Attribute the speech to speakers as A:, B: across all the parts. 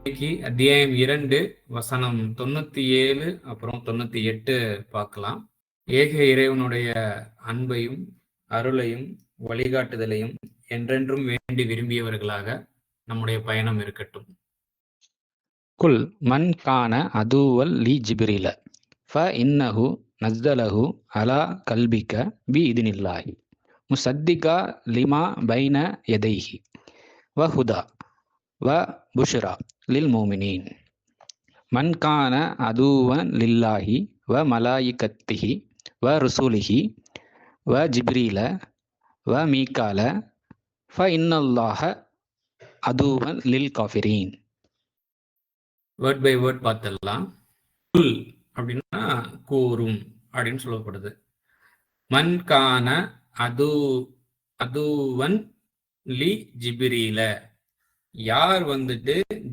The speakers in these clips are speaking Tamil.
A: இன்னைக்கு அத்தியாயம் 2 வசனம் 97 அப்புறம் 98 பார்க்கலாம். ஏக இறைவனுடைய அன்பையும் அருளையும் வழிகாட்டுதலையும் என்றென்றும் வேண்டி விரும்பியவர்களாக நம்முடைய பயணம் இருக்கட்டும்.
B: குல் மன் கான அதுவல் லி ஜிப்ரீல ஃப இன்னஹு நஸ்ஸலஹு அலா கல்பிக பி இதினில்லாஹி முசத்திகா லிமா பைன யதைஹி வ ஹுதா வ புஷ்ரா லில் மூமினீன் மன் கான அதுவன் லில்லாஹி வ மலாயிகத்திஹி வ ருசூலிஹி வ ஜிப்ரீல வ மீகால ஃப இன்னல்லாஹ அதுவன் லில் காஃபிரீன்.
A: வேர்ட் பை வேர்ட் பார்த்தலாம். குல் அப்படின்னா கூறும் அப்படின்னு சொல்லப்படுது. மன் கான அதுவன் லி ஜிப்ரீல, யார்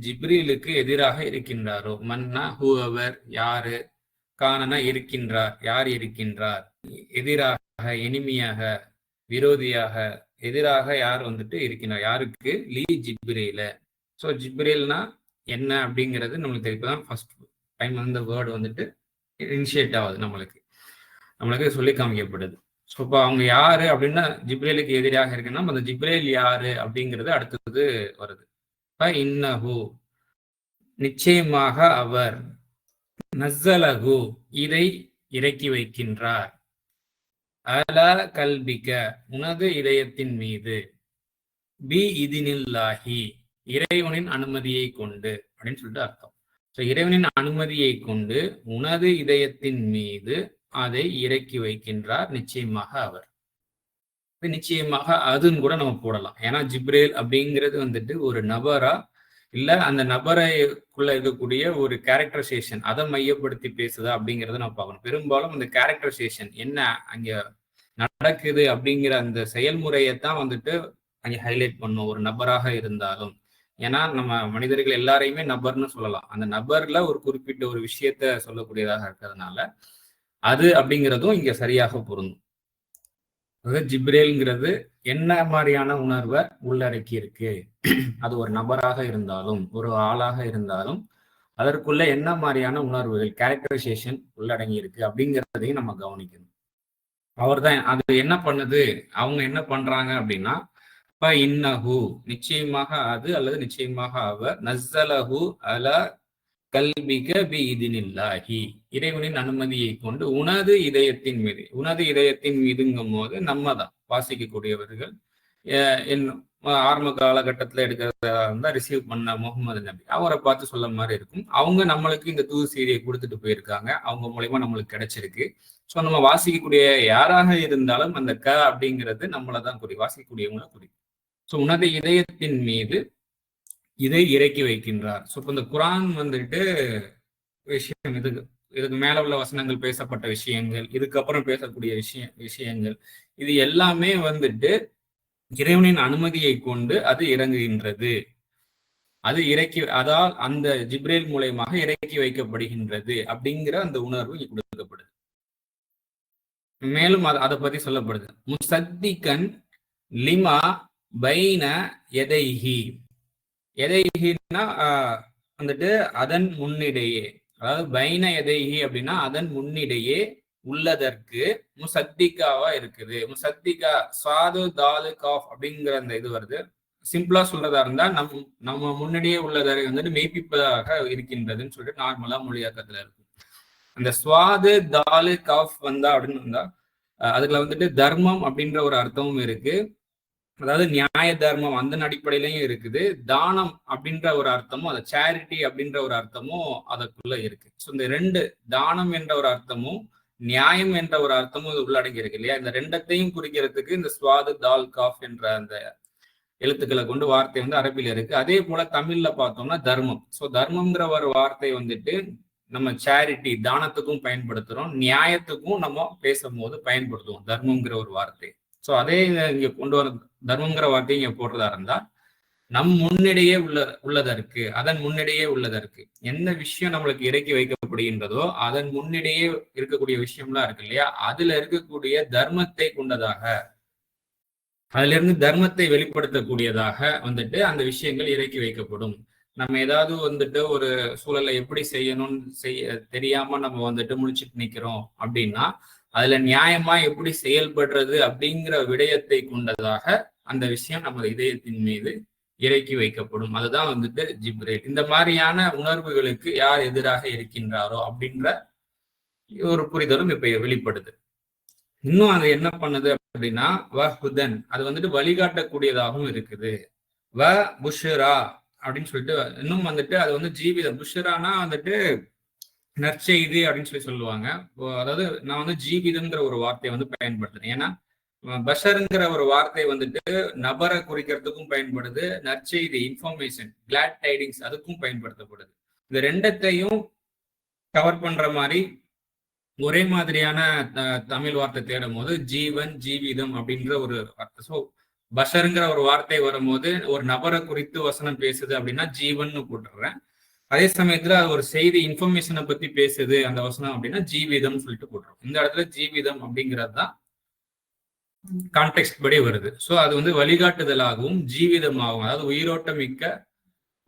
A: ஜிப்ரீலுக்கு எதிராக இருக்கின்றாரோ, மன்னா ஹூவர் யாரு, காணனா இருக்கின்றார், யார் இருக்கின்றார், எதிராக எனிமியாக விரோதியாக எதிராக யார் இருக்கின்றார், யாருக்கு, லி ஜிப்ரீல. ஸோ ஜிப்ரீல்னா என்ன அப்படிங்கிறது நம்மளுக்கு தெரியும். ஃபர்ஸ்ட் டைம் அந்த வேர்டு இனிஷியேட் ஆகுது, நம்மளுக்கு சொல்லி காமிக்கப்படுது. ஸோ இப்போ அவங்க யாரு அப்படின்னா ஜிப்ரேலுக்கு எதிராக இருக்குன்னா அந்த ஜிப்ரேல் யாரு அப்படிங்கிறது அடுத்தது வருது. இன்னஹு நிச்சயமாக அவர், நஸ்ஸலஹு இதை இறக்கி வைக்கின்றார், அலா கல்பிக உனது இதயத்தின் மீது, பி இதினில்லாஹி இறைவனின் அனுமதியை கொண்டு அப்படின்னு சொல்லிட்டு அர்த்தம். ஸோ இறைவனின் அனுமதியை கொண்டு உனது இதயத்தின் மீது அதை இறக்கி வைக்கின்றார், நிச்சயமாக அவர். நிச்சயமாக அதுன்னு கூட நம்ம போடலாம். ஏன்னா ஜிப்ரேல் அப்படிங்கிறது ஒரு நபரா இல்ல அந்த நபரைக்குள்ள இருக்கக்கூடிய ஒரு கேரக்டரைசேஷன், அதை மையப்படுத்தி பேசுதா அப்படிங்கிறத நம்ம பார்க்கணும். பெரும்பாலும் அந்த கேரக்டரைசேஷன் என்ன அங்க நடக்குது அப்படிங்கிற அந்த செயல்முறையைத்தான் அங்க ஹைலைட் பண்ணும், ஒரு நபராக இருந்தாலும். ஏன்னா நம்ம மனிதர்கள் எல்லாரையுமே நபர்னு சொல்லலாம். அந்த நபர்ல ஒரு குறிப்பிட்ட ஒரு விஷயத்த சொல்லக்கூடியதாக இருக்கிறதுனால அது அப்படிங்கிறதும் இங்க சரியாக பொருந்தும். ஜிப்ரேல்ங்கிறது என்ன மாதிரியான உணர்வை உள்ளடக்கி இருக்கு, அது ஒரு நபராக இருந்தாலும் ஒரு ஆளாக இருந்தாலும் அதற்குள்ள என்ன மாதிரியான உணர்வுகள், கேரக்டரைசேஷன் உள்ளடங்கி இருக்கு அப்படிங்கிறதையும் நம்ம கவனிக்கணும். அவர் தான் அது என்ன பண்ணுது, அவங்க என்ன பண்றாங்க அப்படின்னா இன்னஹு நிச்சயமாக அது அல்லது நிச்சயமாக அவர், நஸ்ஸலஹு அலா கல்பிக பி இதினில்லாஹி இறைவனின் அனுமதியை கொண்டு உனது இதயத்தின் மீது, உனது இதயத்தின் மீதுங்கும் போது நம்ம தான் வாசிக்கக்கூடியவர்கள். ஆரம்ப காலகட்டத்தில் எடுக்கிறதா இருந்தா ரிசீவ் பண்ண முகமது நபி, அவரை பார்த்து சொல்ல மாதிரி இருக்கும். அவங்க நம்மளுக்கு இந்த தூது செய்தியை கொடுத்துட்டு போயிருக்காங்க, அவங்க மூலயமா நம்மளுக்கு கிடைச்சிருக்கு. ஸோ நம்ம வாசிக்கக்கூடிய யாராக இருந்தாலும் அந்த க அப்படிங்கிறது நம்மளை தான் வாசிக்கக்கூடியவங்களை குறிக்கும். ஸோ உனது இதயத்தின் மீது இதை இறக்கி வைக்கின்றார். ஸோ இப்போ இந்த குரான் விஷயம், இதுக்கு மேல உள்ள வசனங்கள், பேசப்பட்ட விஷயங்கள், இதுக்கப்புறம் பேசக்கூடிய விஷயங்கள், இது எல்லாமே இறைவனின் அனுமதியை கொண்டு அது இறங்குகின்றது. அது அதால் அந்த ஜிப்ரேல் மூலயமாக இறக்கி வைக்கப்படுகின்றது அப்படிங்கிற அந்த உணர்வு கொடுக்கப்படுது. மேலும் அதை பத்தி சொல்லப்படுது. முசத்திகன் லிமா பைன எதைஹி, எதைஹின்னா அதன் முன்னிடையே, அதாவது பைன எதைஹி அப்படின்னா அதன் முன்னிடையே உள்ளதற்கு முசத்திகாவா இருக்குது. முசத்திகா சாது தாலு காஃப் அப்படிங்கிற அந்த இது வருது. சிம்பிளா சொல்றதா இருந்தா நம்ம முன்னாடியே உள்ளதை மெய்ப்பிப்பதாக இருக்கின்றதுன்னு சொல்லிட்டு நார்மலா மொழியாக்கத்துல இருக்கு. அந்த ஸ்வாது தாலு காஃப் அப்படின்னு வந்தா அதுல தர்மம் அப்படின்ற ஒரு அர்த்தமும் இருக்கு, அதாவது நியாய தர்மம் அந்த அடிப்படையிலையும் இருக்குது. தானம் அப்படின்ற ஒரு அர்த்தமும், அது சேரிட்டி அப்படின்ற ஒரு அர்த்தமும் அதற்குள்ள இருக்கு. ஸோ இந்த ரெண்டு, தானம் என்ற ஒரு அர்த்தமும் நியாயம் என்ற ஒரு அர்த்தமும் இது உள்ளடங்கி இருக்கு இல்லையா. இந்த ரெண்டத்தையும் குறிக்கிறதுக்கு இந்த ஸ்வாது தால் காஃப் என்ற அந்த எழுத்துக்களை கொண்டு வார்த்தை அரபில இருக்கு. அதே போல தமிழ்ல பார்த்தோம்னா தர்மம். ஸோ தர்மம்ங்கிற ஒரு வார்த்தை நம்ம சேரிட்டி தானத்துக்கும் பயன்படுத்துறோம், நியாயத்துக்கும் நம்ம பேசும்போது பயன்படுத்துவோம் தர்மம்ங்கிற ஒரு வார்த்தை. ஸோ அதே இங்க கொண்டு வர தர்மங்கிற வார்த்தையை இங்க போடுறதா இருந்தா நம் முன்னிடையே உள்ளதற்கு, அதன் முன்னிடையே உள்ளதற்கு, எந்த விஷயம் நம்மளுக்கு இறக்கி வைக்கப்படுகின்றதோ அதன் முன்னிடையே இருக்கக்கூடிய விஷயம்லாம் இருக்கு இல்லையா, அதுல இருக்கக்கூடிய தர்மத்தை கொண்டதாக, அதுல இருந்து தர்மத்தை வெளிப்படுத்தக்கூடியதாக அந்த விஷயங்கள் இறக்கி வைக்கப்படும். நம்ம ஏதாவது வந்துட்டு ஒரு சூழலை எப்படி செய்யணும்னு தெரியாம நம்ம வந்துட்டு முழிச்சுட்டு நிக்கிறோம் அப்படின்னா அதுல நியாயமா எப்படி செயல்படுறது அப்படிங்கிற விடயத்தை கொண்டதாக அந்த விஷயம் நமது இதயத்தின் மீது இறக்கி வைக்கப்படும். அதுதான் வந்துட்டு ஜிப்ரேல். இந்த மாதிரியான உணர்வுகளுக்கு யார் எதிராக இருக்கின்றாரோ அப்படின்ற ஒரு புரிதலும் இப்ப வெளிப்படுது. இன்னும் அது என்ன பண்ணுது அப்படின்னா வஹுதன், அது வந்துட்டு வழிகாட்டக்கூடியதாகவும் இருக்குது. வ புஷ்ரா அப்படின்னு சொல்லிட்டு இன்னும் வந்துட்டு அது வந்து ஜீவிதம். புஷ்ரானா வந்துட்டு நற்செய்தி அப்படின்னு சொல்லுவாங்க. அதாவது நான் வந்து ஜீவிதம்ங்கிற ஒரு வார்த்தையை வந்து பயன்படுத்துறேன். ஏன்னா பஷருங்கிற ஒரு வார்த்தை வந்துட்டு நபரை குறிக்கிறதுக்கும் பயன்படுது, நற்செய்தி இன்ஃபர்மேஷன் கிளாட் டைடிங்ஸ் அதுக்கும் பயன்படுத்தப்படுது. இது ரெண்டத்தையும் கவர் பண்ற மாதிரி ஒரே மாதிரியான தமிழ் வார்த்தை தேடும் போது ஜீவன் ஜீவிதம் அப்படின்ற ஒரு வார்த்தை. ஸோ பஷருங்கிற ஒரு வார்த்தை வரும்போது ஒரு நபரை குறித்து வசனம் பேசுது அப்படின்னா ஜீவன் போட்டுடுறேன். அதே சமயத்துல ஒரு செய்தி இன்ஃபர்மேஷனை பத்தி பேசுது அந்த வசனம் அப்படின்னா ஜீவிதம் சொல்லிட்டு போட்டுரும். இந்த இடத்துல ஜீவிதம் அப்படிங்கிறது தான் கான்டெக்ட் படி வருது. ஸோ அது வந்து வழிகாட்டுதலாகவும் ஜீவிதமாகவும், அதாவது உயிரோட்டம் மிக்க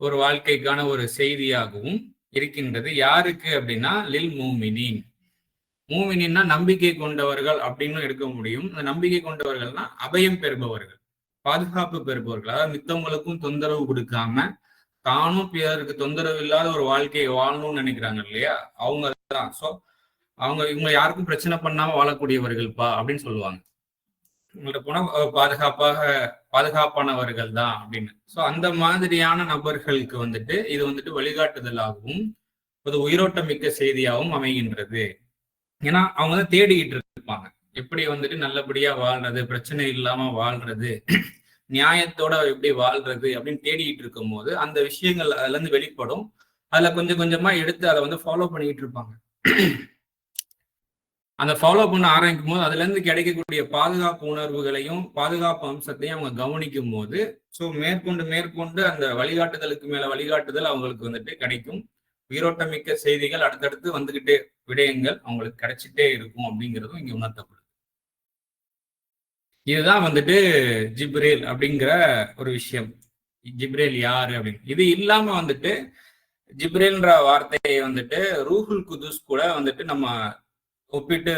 A: ஒரு வாழ்க்கைக்கான ஒரு செய்தியாகவும் இருக்கின்றது. யாருக்கு அப்படின்னா லில் மூமினின். மூமினின்னா நம்பிக்கை கொண்டவர்கள் அப்படின்னு எடுக்க முடியும். அந்த நம்பிக்கை கொண்டவர்கள்னா அபயம் பெறுபவர்கள், பாதுகாப்பு பெறுபவர்கள், அதாவது மித்தவங்களுக்கும் தொந்தரவு கொடுக்காம தானும் பிறருக்கு தொந்தரவு இல்லாத ஒரு வாழ்க்கையை வாழணும்னு நினைக்கிறாங்க இல்லையா, அவங்க தான். ஸோ இவங்க யாருக்கும் பிரச்சனை பண்ணாம வாழக்கூடியவர்கள்ப்பா அப்படின்னு சொல்லுவாங்க. உங்கள்ட்ட போனா பாதுகாப்பானவர்கள் தான் அப்படின்னு. ஸோ அந்த மாதிரியான நபர்களுக்கு வந்துட்டு இது வந்துட்டு வழிகாட்டுதலாகவும் ஒரு உயிரோட்டம் மிக்க செய்தியாகவும் அமைகின்றது. ஏன்னா அவங்க வந்து தேடிக்கிட்டு இருப்பாங்க எப்படி வந்துட்டு நல்லபடியா வாழ்றது, பிரச்சனை இல்லாம வாழ்றது, நியாயத்தோட எப்படி வாழ்றது அப்படின்னு தேடிக்கிட்டு இருக்கும் போது அந்த விஷயங்கள் அதுல இருந்து வெளிப்படும். அதுல கொஞ்சம் கொஞ்சமா எடுத்து அதை வந்து ஃபாலோ பண்ணிக்கிட்டு இருப்பாங்க. அந்த ஃபாலோ பண்ண ஆரம்பிக்கும் போது அதுல இருந்து கிடைக்கக்கூடிய பாதுகாப்பு உணர்வுகளையும் பாதுகாப்பு அம்சத்தையும் அவங்க கவனிக்கும் போது ஸோ மேற்கொண்டு அந்த வழிகாட்டுதலுக்கு மேல வழிகாட்டுதல் அவங்களுக்கு வந்துட்டு கிடைக்கும். உயிரோட்டமிக்க செய்திகள் அடுத்தடுத்து வந்துகிட்டே விடயங்கள் அவங்களுக்கு கிடைச்சிட்டே இருக்கும் அப்படிங்கிறதும் இங்க உணர்த்தப்படுது. இதுதான் வந்துட்டு ஜிப்ரேல் அப்படிங்கிற ஒரு விஷயம். ஜிப்ரேல் யாரு அப்படின்னு. இது இல்லாம வந்துட்டு ஜிப்ரேல்ன்ற வார்த்தையை வந்துட்டு ரூஹுல் குதுஸ் கூட வந்துட்டு நம்ம ஒப்பிட்டு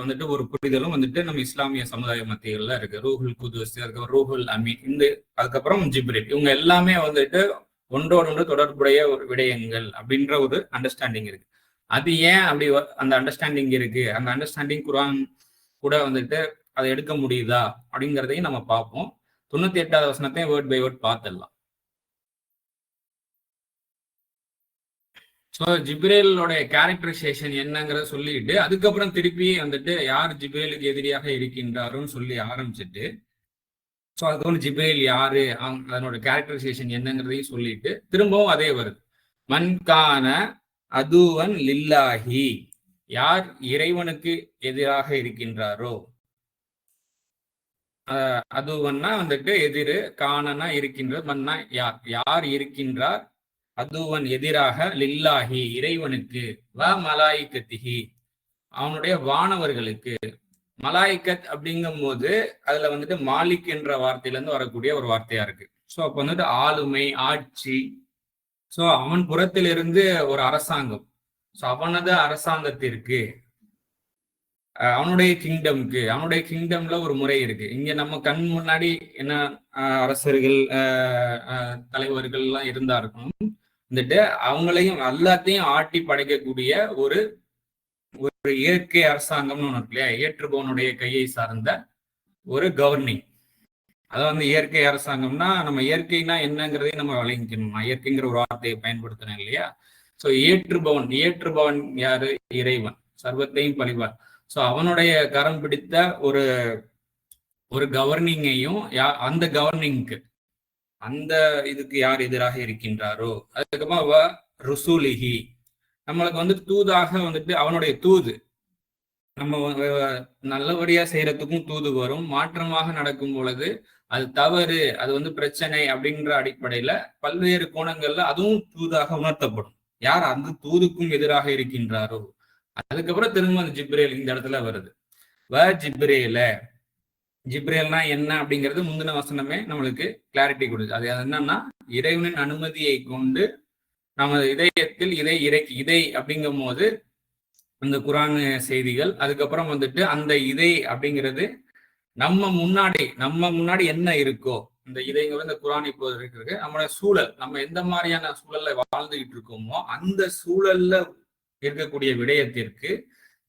A: வந்துட்டு ஒரு புரிதலும் வந்துட்டு நம்ம இஸ்லாமிய சமுதாய மத்தியில இருக்கு. ரூஹுல் குதுஸ், அதுக்கப்புறம் ரூஹுல் அமீன், அதுக்கப்புறம் ஜிப்ரேல், இவங்க எல்லாமே வந்துட்டு ஒன்றோடு தொடர்புடைய ஒரு விடயங்கள் அப்படின்ற ஒரு அண்டர்ஸ்டாண்டிங் இருக்கு. அது ஏன் அப்படி அந்த அண்டர்ஸ்டாண்டிங் இருக்கு, அந்த அண்டர்ஸ்டாண்டிங் குர்ஆன் கூட வந்துட்டு அதை எடுக்க முடியுதா அப்படிங்கிறதையும் நம்ம பார்ப்போம். 98வது வசனத்தையும் வேர்ட் பை வேர்ட் பார்த்துடலாம். ஸோ ஜிப்ரேலோடைய கேரக்டரைசேஷன் என்னங்கிறத சொல்லிட்டு அதுக்கப்புறம் திருப்பி வந்துட்டு யார் ஜிப்ரேலுக்கு எதிரியாக இருக்கின்றாரோன்னு சொல்லி ஆரம்பிச்சுட்டு ஸோ அதுக்கு ஜிப்ரேல் யாரு, அதனோட கேரக்டரைசேஷன் என்னங்கிறதையும் சொல்லிட்டு திரும்பவும் அதே வருது. மன்கான அதுவன் லில்லாஹி, யார் இறைவனுக்கு எதிராக இருக்கின்றாரோ, அதுவன்னா வந்துட்டு எதிரு, காணனா இருக்கின்றது, மன்னா யார் இருக்கின்றார், அதுவன் எதிராக, லில்லாஹி இறைவனுக்கு, வ மலாயிக்கத்திஹி அவனுடைய வானவர்களுக்கு. மலாய்க்கத் அப்படிங்கும் போது அதுல வந்துட்டு மாலிக் என்ற வார்த்தையில இருந்து வரக்கூடிய ஒரு வார்த்தையா இருக்கு. ஸோ அப்ப வந்துட்டு ஆளுமை, ஆட்சி. ஸோ அவன் புறத்திலிருந்து ஒரு அரசாங்கம், ஸோ அவனது அரசாங்கத்திற்கு, அவனுடைய கிங்டம்க்கு, அவனுடைய கிங்டம்ல ஒரு முறை இருக்கு. இங்க நம்ம கண் முன்னாடி என்ன அரசர்கள் தலைவர்கள் எல்லாம் இருந்தா இருக்கும், வந்துட்டு அவங்களையும் எல்லாத்தையும் ஆட்டி படைக்கக்கூடிய ஒரு இயற்கை அரசாங்கம்னு ஒண்ணு இருக்கு இல்லையா, ஏற்றுபவனுடைய கையை சார்ந்த ஒரு கவர்னிங். அதாவது வந்து இயற்கை அரசாங்கம்னா நம்ம இயற்கைனா என்னங்கிறதையும் நம்ம வழங்கிக்கணும். இயற்கைங்கிற ஒரு வார்த்தையை பயன்படுத்துறேன் இல்லையா. ஸோ ஏற்றுபவன் யாரு, இறைவன், சர்வத்தையும் பழிவார். ஸோ அவனுடைய கரம் பிடித்த ஒரு கவர்னிங்கையும் அந்த கவர்னிங்க்கு அந்த இதுக்கு யார் எதிராக இருக்கின்றாரோ, அதுக்கப்புறமா ருசூலிஹி நம்மளுக்கு வந்து தூதாக வந்துட்டு அவனுடைய தூது, நம்ம நல்லபடியா செய்யறதுக்கும் தூது வரும், மாற்றமாக நடக்கும் பொழுது அது தவறு, அது வந்து பிரச்சனை அப்படின்ற அடிப்படையில பல்வேறு கோணங்கள்ல அதுவும் தூதாக உணர்த்தப்படும். யார் அந்த தூதுக்கும் எதிராக இருக்கின்றாரோ. அதுக்கப்புறம் திரும்ப அந்த ஜிப்ரேல் இந்த இடத்துல வருது. வ ஜிப்ரேல, ஜிப்ரேல்னா என்ன அப்படிங்கிறது முந்தின வசனமே நம்மளுக்கு கிளாரிட்டி கொடுக்குது. அது என்னன்னா, இறைவனின் அனுமதியை கொண்டு நமது இதயத்தில் இதை அப்படிங்கும் போது இந்த குரான் செய்திகள், அதுக்கப்புறம் வந்துட்டு அந்த இதை அப்படிங்கிறது நம்ம முன்னாடி என்ன இருக்கோ, இந்த இதைங்கிறது இந்த குரான் இப்போ இருக்கிறது நம்மளோட சூழல், நம்ம எந்த மாதிரியான சூழல்ல வாழ்ந்துகிட்டு இருக்கோமோ அந்த சூழல்ல இருக்கக்கூடிய விடயத்திற்கு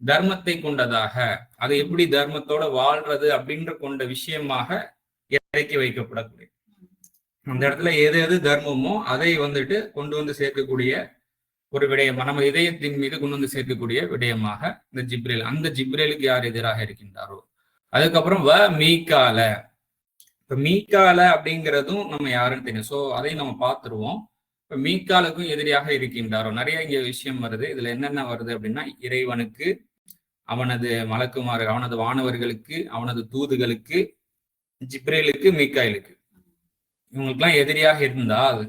A: தர்மத்தை கொண்டதாக, அது எப்படி தர்மத்தோட வாழ்றது அப்படின்ற கொண்ட விஷயமாக இறக்கி வைக்கப்படக்கூடிய அந்த இடத்துல எது எது தர்மமோ அதை வந்துட்டு கொண்டு வந்து சேர்க்கக்கூடிய ஒரு விடயமா, நம்ம இதயத்தின் மீது கொண்டு வந்து சேர்க்கக்கூடிய விடயமாக இந்த ஜிப்ரேல், அந்த ஜிப்ரேலுக்கு யார் எதிராக இருக்கின்றாரோ. அதுக்கப்புறம் மீகால, இப்ப மீகால அப்படிங்கிறதும் நம்ம யாருன்னு தெரியும். சோ அதையும் நம்ம பார்த்துருவோம். இப்ப மீகாலுக்கும் எதிரியாக இருக்கின்றாரோ, நிறைய இங்க விஷயம் வருது. இதுல என்னென்ன வருது அப்படின்னா, இறைவனுக்கு, அவனது மலக்குமாறு, அவனது வானவர்களுக்கு, அவனது தூதுகளுக்கு, ஜிப்ரேலுக்கு, மீகாயிலுக்கு, இவங்களுக்கெல்லாம் எதிரியாக இருந்தால்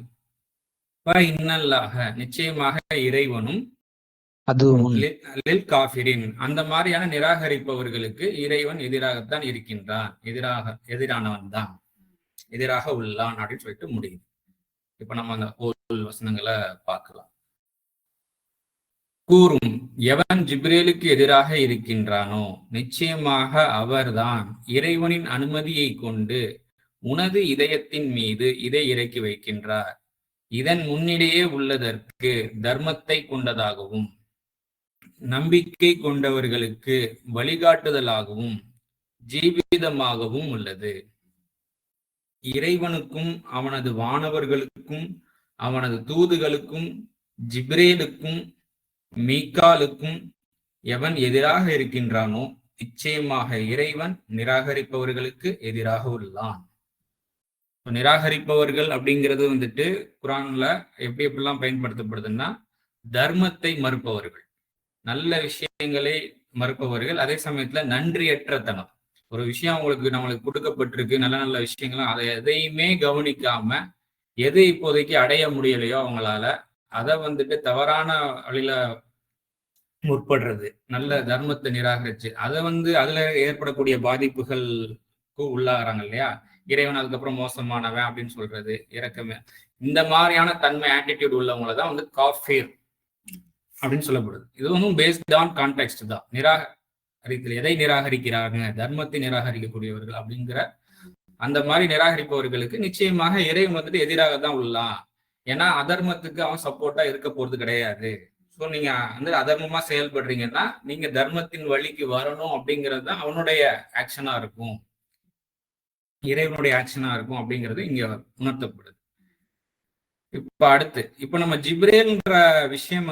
A: இன்னல்லாக, நிச்சயமாக இறைவனும்,
B: அதுவும்
A: காஃபிரின், அந்த மாதிரியான நிராகரிப்பவர்களுக்கு இறைவன் எதிராகத்தான் இருக்கின்றான், எதிரானவன் தான், எதிராக உள்ளான் அப்படின்னு சொல்லிட்டு முடியும். இப்ப நம்ம அந்த வசனங்களை பார்க்கலாம். கூறும், எவன் ஜிப்ரேலுக்கு எதிராக இருக்கின்றானோ நிச்சயமாக அவர்தான் இறைவனின் அனுமதியை கொண்டு உனது இதயத்தின் மீது இதை இறக்கி வைக்கின்றார். இதன் முன்னிடையே உள்ளதற்கு தர்மத்தை கொண்டதாகவும் நம்பிக்கை கொண்டவர்களுக்கு வழிகாட்டுதலாகவும் ஜீவிதமாகவும் உள்ளது. இறைவனுக்கும் அவனது வானவர்களுக்கும் அவனது தூதுகளுக்கும் ஜிப்ரேலுக்கும் மீகாலுக்கும் எவன் எதிராக இருக்கின்றானோ நிச்சயமாக இறைவன் நிராகரிப்பவர்களுக்கு எதிராக உள்ளான். நிராகரிப்பவர்கள் அப்படிங்கிறது வந்துட்டு குரான்ல எப்படி எப்படிலாம் பயன்படுத்தப்படுதுன்னா, தர்மத்தை மறுப்பவர்கள், நல்ல விஷயங்களை மறுப்பவர்கள், அதே சமயத்துல நன்றியற்ற தனம். ஒரு விஷயம் நம்மளுக்கு கொடுக்கப்பட்டிருக்கு, நல்ல நல்ல விஷயங்களும், அதை எதையுமே கவனிக்காம எது இப்போதைக்கு அடைய முடியலையோ அவங்களால அதை வந்துட்டு தவறான வழியில முற்படுறது, நல்ல தர்மத்தை நிராகரிச்சு அதை அதுல ஏற்படக்கூடிய பாதிப்புகளுக்கு உள்ளாகிறாங்க இல்லையா. இறைவன் அதுக்கப்புறம் மோசமானவன் அப்படின்னு சொல்றது, இறக்கமே, இந்த மாதிரியான தன்மை ஆட்டிடியூட் உள்ளவங்களை தான் காஃபீர் அப்படின்னு சொல்லப்படுது. இது பேஸ்ட் ஆன் கான்டெக்ஸ்ட் தான். நிராகரித்தல், எதை நிராகரிக்கிறாங்க, தர்மத்தை நிராகரிக்கக்கூடியவர்கள் அப்படிங்கிற அந்த மாதிரி நிராகரிப்பவர்களுக்கு நிச்சயமாக இறைவன் எதிராக தான் உள்ளான். ஏன்னா அதர்மத்துக்கு அவன் சப்போர்ட்டா இருக்க போறது கிடையாது. ஸோ நீங்க அதர்மமா செயல்படுறீங்கன்னா நீங்க தர்மத்தின் வழிக்கு வரணும் அப்படிங்கிறது தான் அவனுடைய ஆக்ஷனா இருக்கும், இறைவனுடைய ஆக்ஷனா இருக்கும் அப்படிங்கிறது இங்க உணர்த்தப்படுது. இப்ப அடுத்து நம்ம ஜிப்ரேல்ன்ற விஷயம்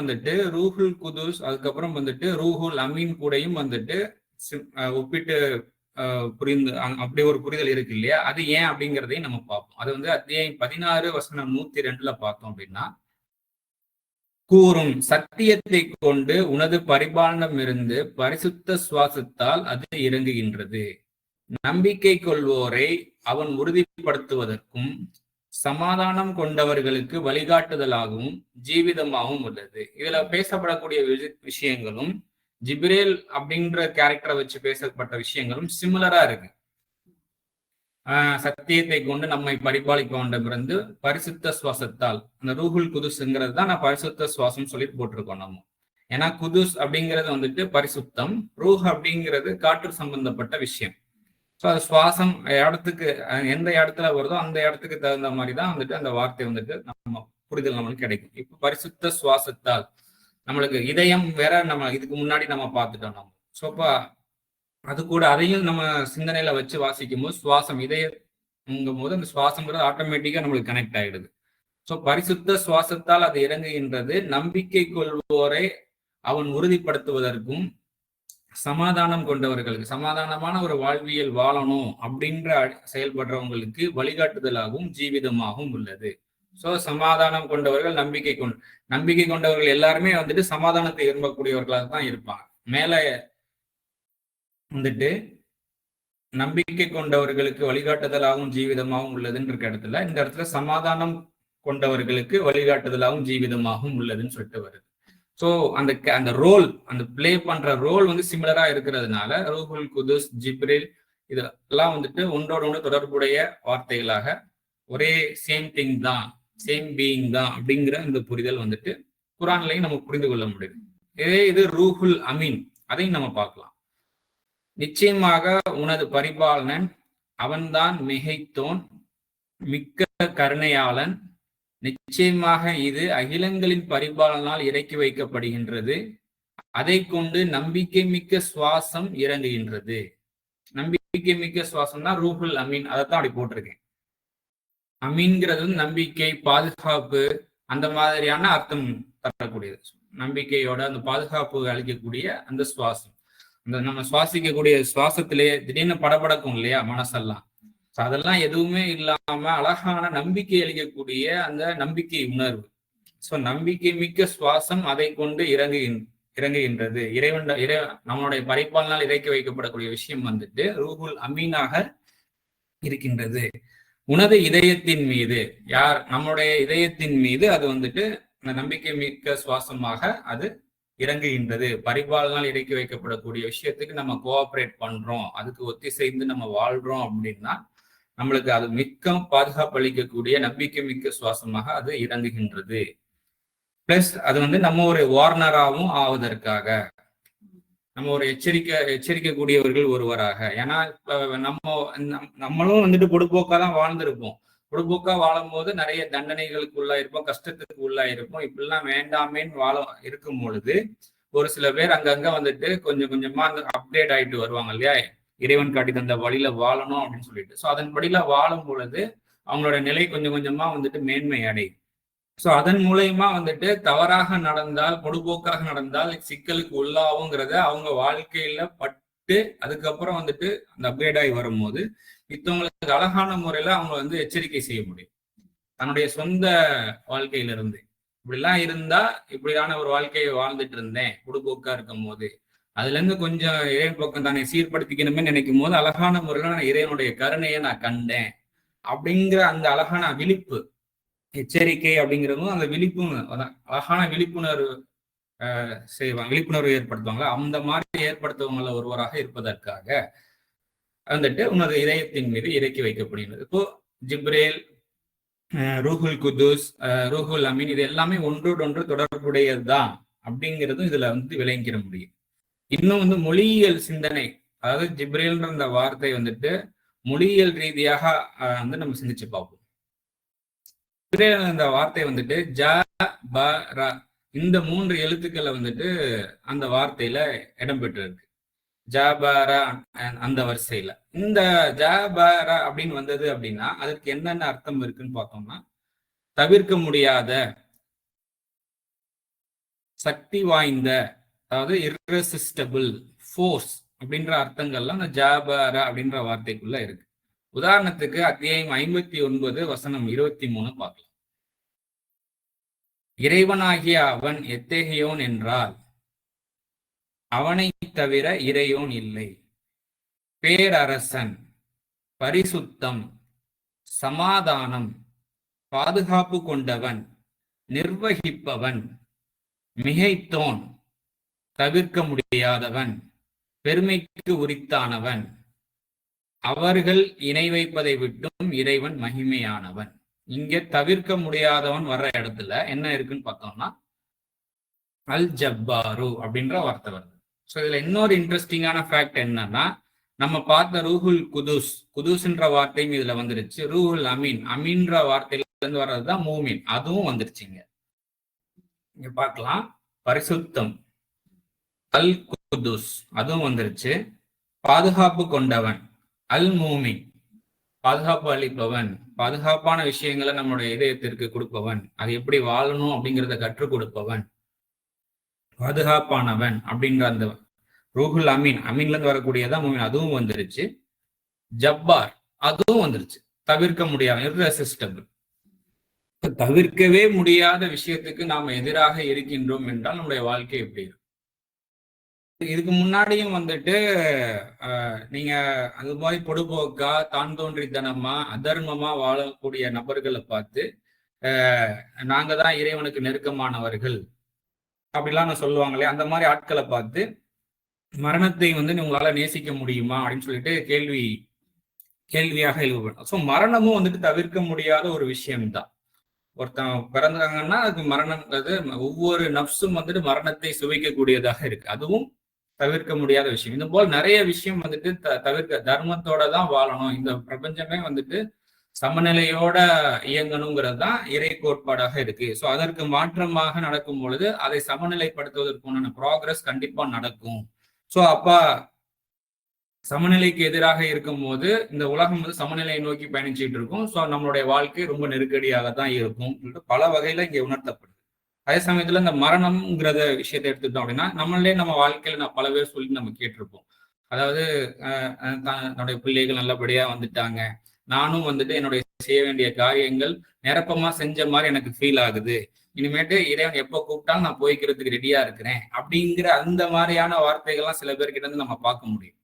A: ரூஹுல் குதுஸ், அதுக்கப்புறம் ரூஹுல் அமீன் கூடயும் ஒப்பிட்டு புரிந்து அப்படி ஒரு புரிதல் இருக்கு இல்லையா. அது ஏன் அப்படிங்கிறதையும் நம்ம பார்ப்போம். அது அத்தியாயம் 16 வசனம் 102 பார்த்தோம் அப்படின்னா, கூறும், சத்தியத்தை கொண்டு உனது பரிபாலனம் இருந்து பரிசுத்த சுவாசத்தால் அது இறங்குகின்றது. நம்பிக்கை கொள்வோரை அவன் உறுதிப்படுத்துவதற்கும் சமாதானம் கொண்டவர்களுக்கு வழிகாட்டுதலாகவும் ஜீவிதமாகவும் உள்ளது. இதுல பேசப்படக்கூடிய விஷயங்களும் ஜிப்ரேல் அப்படின்ற கேரக்டரை வச்சு பேசப்பட்ட விஷயங்களும் சிமிலரா இருக்கு. சத்தியத்தை கொண்டு நம்மை பரிபாலிக்க வேண்டியிருந்து பரிசுத்த சுவாசத்தால், அந்த ரூஹுல் குதுஸ்ங்கிறது தான் நான் பரிசுத்த சுவாசம் சொல்லி போட்டிருக்கோம் நம்ம. ஏன்னா குதுஸ் அப்படிங்கிறது பரிசுத்தம், ரூஹ் அப்படிங்கிறது காற்று சம்பந்தப்பட்ட விஷயம். ஸோ அது சுவாசம் இடத்துக்கு எந்த இடத்துல வருதோ அந்த இடத்துக்கு தகுந்த மாதிரி தான் அந்த வார்த்தை நம்ம புரிதல் நம்மளுக்கு கிடைக்கும். இப்போ பரிசுத்த சுவாசத்தால் நம்மளுக்கு இதயம் வேற, நம்ம இதுக்கு முன்னாடி நம்ம பார்த்துட்டோம் நம்ம. ஸோ அப்போ அது கூட அதையும் நம்ம சிந்தனையில வச்சு வாசிக்கும் போது சுவாசம் இதயங்கும் போது அந்த சுவாசங்கிறது ஆட்டோமேட்டிக்கா நம்மளுக்கு கனெக்ட் ஆயிடுது. ஸோ பரிசுத்த சுவாசத்தால் அது இறங்குகின்றது. நம்பிக்கை கொள்வோரை அவன் உறுதிப்படுத்துவதற்கும் சமாதானம் கொண்டவர்களுக்கு, சமாதானமான ஒரு வாழ்வியல் வாழணும் அப்படின்ற செயல்படுறவங்களுக்கு வழிகாட்டுதலாகவும் ஜீவிதமாகவும் உள்ளது. சோ சமாதானம் கொண்டவர்கள், நம்பிக்கை கொண்டவர்கள் எல்லாருமே சமாதானத்தை விரும்பக்கூடியவர்களாக தான் இருப்பாங்க. மேல நம்பிக்கை கொண்டவர்களுக்கு வழிகாட்டுதலாகவும் ஜீவிதமாகவும் உள்ளதுன்னு இருக்க இடத்துல இந்த இடத்துல சமாதானம் கொண்டவர்களுக்கு வழிகாட்டுதலாகவும் ஜீவிதமாகவும் உள்ளதுன்னு சொல்லிட்டு வருது. ஸோ அந்த ரோல், அந்த பிளே பண்ற ரோல் சிமிலரா இருக்கிறதுனால ரூஹுல் குதுஸ், ஜிப்ரில் இதெல்லாம் வந்துட்டு ஒன்றோடு ஒன்று தொடர்புடைய வார்த்தைகளாக ஒரே சேம் திங் தான், சேம் பீயிங் தான் அப்படிங்கிற இந்த புரிதல் வந்துட்டு குரான்லையும் நம்ம புரிந்து கொள்ள முடியுது. இது ரூஹுல் அமீன், அதையும் நம்ம பார்க்கலாம். நிச்சயமாக உனது பரிபாலனன் அவன்தான் மிகைத்தோன் மிக்க கருணையாளன். நிச்சயமாக இது அகிலங்களின் பரிபாலனால் இறக்கி வைக்கப்படுகின்றது. அதை கொண்டு நம்பிக்கை மிக்க சுவாசம் இறங்குகின்றது. நம்பிக்கை மிக்க சுவாசம் தான் ரூஹுல் அமீன், அதைத்தான் அப்படி போட்டிருக்கேன். அமீன்கிறது நம்பிக்கை, பாதுகாப்பு, அந்த மாதிரியான அர்த்தம் தரக்கூடியது. நம்பிக்கையோட அந்த பாதுகாப்பு அளிக்கக்கூடிய அந்த சுவாசம், அந்த நம்ம சுவாசிக்கக்கூடிய சுவாசத்திலேயே திடீர்னு படபடக்கும் இல்லையா மனசெல்லாம், அதெல்லாம் எதுவுமே இல்லாம அழகான நம்பிக்கை அளிக்கக்கூடிய அந்த நம்பிக்கை உணர்வு. சோ நம்பிக்கை மிக்க சுவாசம் அதை கொண்டு இறங்குகின்றது. நம்மளுடைய பரிபாலனால் இறக்கி வைக்கப்படக்கூடிய விஷயம் வந்துட்டு ரூஹுல் அமீனாக இருக்கின்றது. உனது இதயத்தின் மீது, யார் நம்முடைய இதயத்தின் மீது அது வந்துட்டு நம்பிக்கை மிக்க சுவாசமாக அது இறங்குகின்றது. பரிபாலனால் இறக்கி வைக்கப்படக்கூடிய விஷயத்துக்கு நம்ம கோஆபரேட் பண்றோம், அதுக்கு ஒத்திசைந்து நம்ம வாழ்றோம் அப்படின்னா நம்மளுக்கு அது மிக்க பாதுகாப்பு அளிக்கக்கூடிய நம்பிக்கை மிக்க சுவாசமாக அது இறங்குகின்றது. பிளஸ் அது வந்து நம்ம ஒரு வார்னராகவும் ஆவதற்காக, நம்ம ஒரு எச்சரிக்கக்கூடியவர்கள் ஒருவராக. ஏன்னா நம்மளும் வந்துட்டு பொடுபோக்கா தான் வாழ்ந்திருப்போம். பொடுபோக்கா வாழும் போது நிறைய தண்டனைகளுக்கு உள்ளாயிருப்போம், கஷ்டத்துக்கு உள்ளாயிருப்போம். இப்படிலாம் வேண்டாமேன்னு இருக்கும் பொழுது ஒரு சில பேர் அங்கங்க வந்துட்டு கொஞ்சம் கொஞ்சமா அந்த அப்டேட் ஆயிட்டு வருவாங்க இல்லையா, இறைவன் காட்டி தந்த வழியில வாழணும் அப்படின்னு சொல்லிட்டு. ஸோ அதன் படியில வாழும் பொழுது அவங்களோட நிலை கொஞ்சம் கொஞ்சமா வந்துட்டு மேன்மை அடையும். ஸோ அதன் மூலயமா வந்துட்டு தவறாக நடந்தால், பொடுபோக்காக நடந்தால் சிக்கலுக்கு உள்ளாவுங்கிறத அவங்க வாழ்க்கையில பட்டு அதுக்கப்புறம் வந்துட்டு அந்த அப்கிரேட் ஆகி வரும்போது மித்தவங்களுக்கு அழகான முறையில அவங்க வந்து எச்சரிக்கை செய்ய முடியும். தன்னுடைய சொந்த வாழ்க்கையில இருந்து இப்படிலாம் இருந்தா இப்படியான ஒரு வாழ்க்கையை வாழ்ந்துட்டு இருந்தேன் பொடுபோக்கா இருக்கும் போது, அதுல இருந்து கொஞ்சம் இறைவன் பக்கம் தானே சீர்படுத்திக்கணுமே நினைக்கும் போது அழகான முறையில நான் இறைவனுடைய கருணையை நான் கண்டேன் அப்படிங்கிற அந்த அழகான விழிப்பு, எச்சரிக்கை அப்படிங்கிறதும் அந்த அழகான விழிப்புணர்வு செய்வாங்க, விழிப்புணர்வு ஏற்படுத்துவாங்களா, அந்த மாதிரி ஏற்படுத்துவங்கள ஒருவராக இருப்பதற்காக வந்துட்டு உனது இதயத்தின் மீது இறக்கி வைக்கப்படுகிறது. இப்போ ஜிப்ரேல், ரூஹுல் குதுஸ், ரூஹுல் அமீன், இது எல்லாமே ஒன்றோடொன்று தொடர்புடையதுதான் அப்படிங்கிறதும் இதுல வந்து விளங்கிட முடியும். இன்னும் வந்து மொழியியல் சிந்தனை, அதாவது ஜிப்ரேல்ன்ற அந்த வார்த்தை வந்துட்டு மொழியியல் ரீதியாக வந்து நம்ம சிந்திச்சு பார்ப்போம். அந்த வார்த்தை வந்துட்டு ஜ ப ர, இந்த 3 எழுத்துக்களை வந்துட்டு அந்த வார்த்தையில இடம்பெற்று இருக்கு. ஜாபாரா அந்த வரிசையில இந்த ஜாபாரா அப்படின்னு வந்தது அப்படின்னா அதற்கு என்னென்ன அர்த்தம் இருக்குன்னு பார்த்தோம்னா, தவிர்க்க முடியாத, சக்தி வாய்ந்த, அதாவது irresistible ஃபோர்ஸ் அப்படின்ற அர்த்தங்கள்லாம் அந்த ஜாபாரா அப்படின்ற வார்த்தைக்குள்ள இருக்கு. உதாரணத்துக்கு அத்தியாயம் 59 வசனம் 23 பார்க்கலாம். இறைவனாகிய அவன் எத்தகையோன் என்றால் அவனை தவிர இறையோன் இல்லை. பேரரசன், பரிசுத்தம், சமாதானம், பாதுகாப்பு கொண்டவன், நிர்வகிப்பவன், மிகைத்தோன், தவிர்க்க முடியாதவன், பெருமைக்கு உரித்தானவன், அவர்கள் இணை வைப்பதை விட்டும் இறைவன் மகிமையானவன். இங்க தவிர்க்க முடியாதவன் வர்ற இடத்துல என்ன இருக்குன்னு பார்த்தோம்னா அல் ஜப்பாரு அப்படின்ற வார்த்தை வருது. ஸோ இதுல இன்னொரு இன்ட்ரெஸ்டிங்கான ஃபேக்ட் என்னன்னா, நம்ம பார்த்த ரூஹுல் குதுஸ்ன்ற வார்த்தையும் இதுல வந்துருச்சு. ரூஹுல் அமீன், அமீன்ற வார்த்தையில இருந்து வர்றதுதான் மூமின், அதுவும் வந்துருச்சுங்க. இங்க பார்க்கலாம், பரிசுத்தம் அல் குதுஸ் அதுவும் வந்துருச்சு. பாதுகாப்பு கொண்டவன் அல் மூமின், பாதுகாப்பு அளிப்பவன், பாதுகாப்பான விஷயங்களை நம்மளுடைய இதயத்திற்கு கொடுப்பவன், அது எப்படி வாழணும் அப்படிங்கிறத கற்றுக் கொடுப்பவன், பாதுகாப்பானவன் அப்படின்ற அந்த ரூஹுல் அமீன், அமீன்ல இருந்து வரக்கூடியதான் மூமின், அதுவும் வந்துருச்சு. ஜப்பார் அதுவும் வந்துருச்சு. தவிர்க்க முடியாத, irresistible, தவிர்க்கவே முடியாத விஷயத்துக்கு நாம எதிராக இருக்கின்றோம் என்றால் நம்முடைய வாழ்க்கை எப்படி இருக்கும்? இதுக்கு முன்னாடியும் வந்துட்டு நீங்க அது மாதிரி பொடுபோக்கா, தான் தோன்றித்தனமா, அதர்மமா வாழக்கூடிய நபர்களை பார்த்து நாங்க தான் இறைவனுக்கு நெருக்கமானவர்கள் அப்படிலாம் சொல்லுவாங்களே, அந்த மாதிரி ஆட்களை பார்த்து மரணத்தை வந்து உங்களால நேசிக்க முடியுமா அப்படின்னு சொல்லிட்டு கேள்வியாக எழுப்பப்படும். ஸோ மரணமும் வந்துட்டு தவிர்க்க முடியாத ஒரு விஷயம்தான். ஒருத்தன் பிறந்தாங்கன்னா அது மரணம்ன்றது ஒவ்வொரு நப்சும் வந்துட்டு மரணத்தை சுவைக்கக்கூடியதாக இருக்கு. அதுவும் தவிர்க்க முடியாத விஷயம். இது போல் நிறைய விஷயம் வந்துட்டு தவிர்க்க தர்மத்தோட தான் வாழணும். இந்த பிரபஞ்சமே வந்துட்டு சமநிலையோட இயங்கணுங்கிறது தான் இறை கோட்பாடாக இருக்கு. ஸோ அதற்கு மாற்றமாக நடக்கும் பொழுது அதை சமநிலைப்படுத்துவதற்குண்டான ப்ராக்ரஸ் கண்டிப்பா நடக்கும். ஸோ அப்ப சமநிலைக்கு எதிராக இருக்கும் போது இந்த உலகம் வந்து சமநிலையை நோக்கி பயணிச்சுட்டு இருக்கும். ஸோ நம்மளுடைய வாழ்க்கை ரொம்ப நெருக்கடியாக தான் இருக்கும் பல வகையில இங்க உணர்த்தப்படுது. அதே சமயத்துல இந்த மரணம்ங்கிறத விஷயத்தை எடுத்துட்டோம் அப்படின்னா நம்ம வாழ்க்கையில பல பேர் சொல்லி நம்ம கேட்டிருப்போம். அதாவது என்னுடைய பிள்ளைகள் நல்லபடியா வந்துட்டாங்க, நானும் வந்துட்டு என்னுடைய செய்ய வேண்டிய காரியங்கள் நிரப்பமா செஞ்ச மாதிரி எனக்கு ஃபீல் ஆகுது, இனிமேட்டு இறைவன் எப்போ கூப்பிட்டாலும் நான் போய்க்கிறதுக்கு ரெடியா இருக்கிறேன் அப்படிங்கிற அந்த மாதிரியான வார்த்தைகள்லாம் சில பேர்கிட்ட இருந்து நம்ம பார்க்க முடியும்.